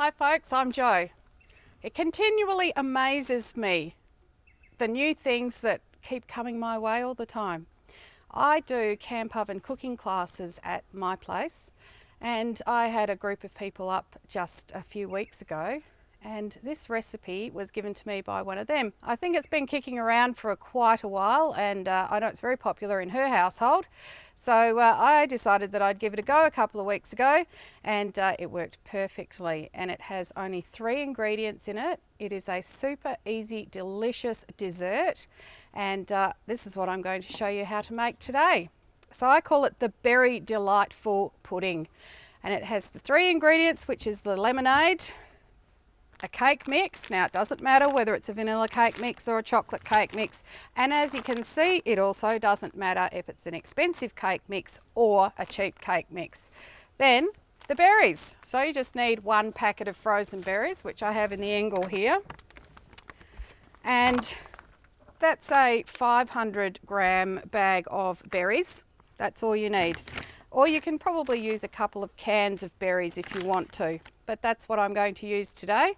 Hi folks, I'm Jo. It continually amazes me, the new things that keep coming my way all the time. I do camp oven cooking classes at my place, and I had a group of people up just a few weeks ago, and this recipe was given to me by one of them. I think it's been kicking around for quite a while, and I know it's very popular in her household. So I decided that I'd give it a go a couple of weeks ago, and it worked perfectly. And it has only 3 ingredients in it. It is a super easy, delicious dessert, and this is what I'm going to show you how to make today. So I call it the Berry Delightful Pudding, and it has the 3 ingredients, which is the lemonade, a cake mix. Now it doesn't matter whether it's a vanilla cake mix or a chocolate cake mix, and as you can see, it also doesn't matter if it's an expensive cake mix or a cheap cake mix. Then the berries. So you just need 1 packet of frozen berries, which I have in the Engel here, and that's a 500 gram bag of berries. That's all you need. Or you can probably use a couple of cans of berries if you want to, but that's what I'm going to use today.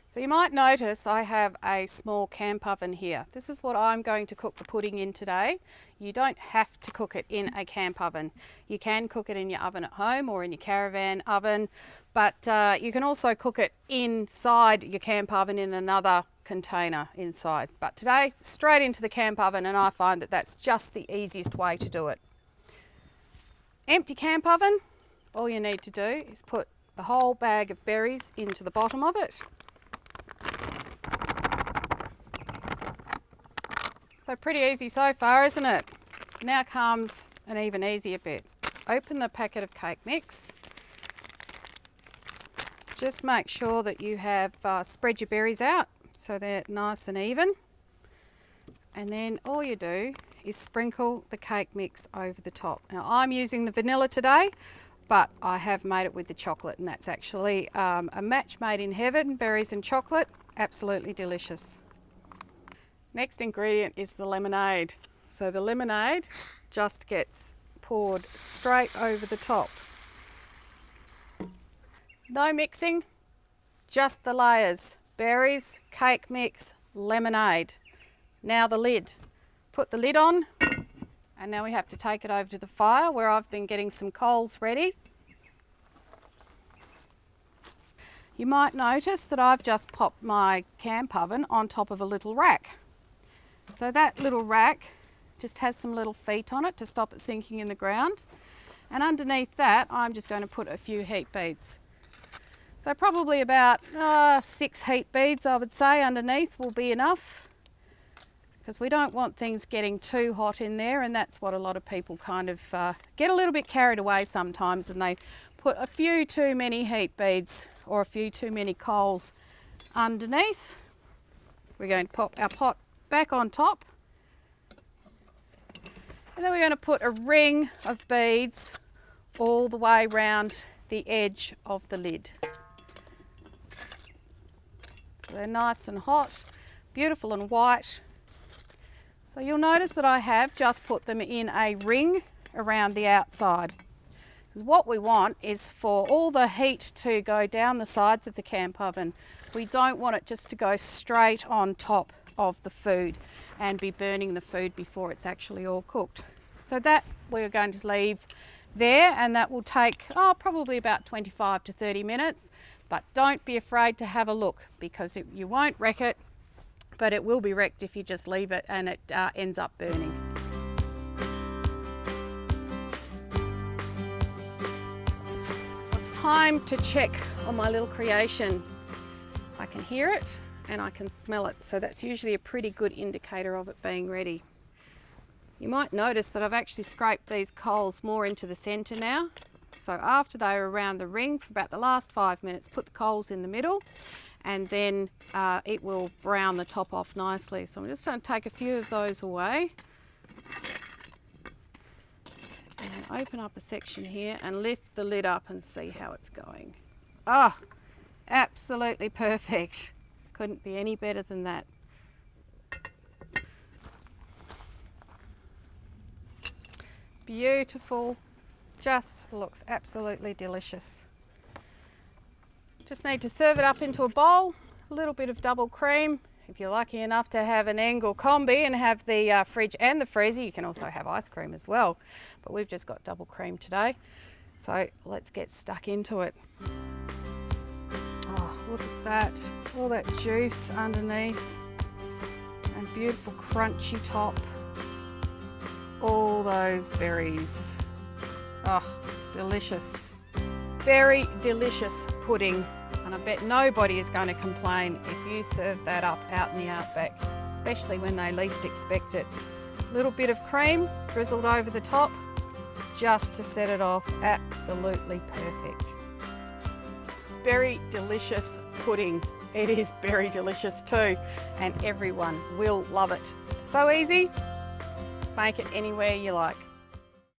So you might notice I have a small camp oven here. This is what I'm going to cook the pudding in today. You don't have to cook it in a camp oven. You can cook it in your oven at home or in your caravan oven, but you can also cook it inside your camp oven in another container inside. But today, straight into the camp oven, and I find that that's just the easiest way to do it. Empty camp oven, all you need to do is put the whole bag of berries into the bottom of it. So pretty easy so far, isn't it? Now comes an even easier bit. Open the packet of cake mix. Just make sure that you have spread your berries out so they're nice and even. And then all you do is sprinkle the cake mix over the top. Now I'm using the vanilla today, but I have made it with the chocolate, and that's actually a match made in heaven, berries and chocolate, absolutely delicious. Next ingredient is the lemonade. So the lemonade just gets poured straight over the top. No mixing, just the layers, berries, cake mix, lemonade. Now the lid. Put the lid on, and now we have to take it over to the fire where I've been getting some coals ready. You might notice that I've just popped my camp oven on top of a little rack. So that little rack just has some little feet on it to stop it sinking in the ground. And underneath that, I'm just going to put a few heat beads. So probably about 6 heat beads, I would say, underneath will be enough, because we don't want things getting too hot in there, and that's what a lot of people kind of get a little bit carried away sometimes, and they put a few too many heat beads or a few too many coals underneath. We're going to pop our pot back on top, and then we're going to put a ring of beads all the way around the edge of the lid. So they're nice and hot, beautiful and white. So you'll notice that I have just put them in a ring around the outside, because what we want is for all the heat to go down the sides of the camp oven. We don't want it just to go straight on top of the food and be burning the food before it's actually all cooked. So that we're going to leave there, and that will take probably about 25 to 30 minutes, but don't be afraid to have a look, because you won't wreck it, but it will be wrecked if you just leave it and it ends up burning. It's time to check on my little creation. I can hear it and I can smell it, so that's usually a pretty good indicator of it being ready. You might notice that I've actually scraped these coals more into the centre now. So after they are around the ring for about the last 5 minutes, put the coals in the middle, and then it will brown the top off nicely. So I'm just going to take a few of those away and open up a section here and lift the lid up and see how it's going. Oh, absolutely perfect. Couldn't be any better than that. Beautiful, just looks absolutely delicious. Just need to serve it up into a bowl, a little bit of double cream. If you're lucky enough to have an Engel combi and have the fridge and the freezer, you can also have ice cream as well. But we've just got double cream today. So let's get stuck into it. Oh, look at that. All that juice underneath and beautiful crunchy top. All those berries. Oh, delicious. Very delicious pudding. And I bet nobody is going to complain if you serve that up out in the outback, especially when they least expect it. A little bit of cream drizzled over the top just to set it off. Absolutely perfect. Very delicious pudding. It is very delicious too, and everyone will love it. So easy. Make it anywhere you like.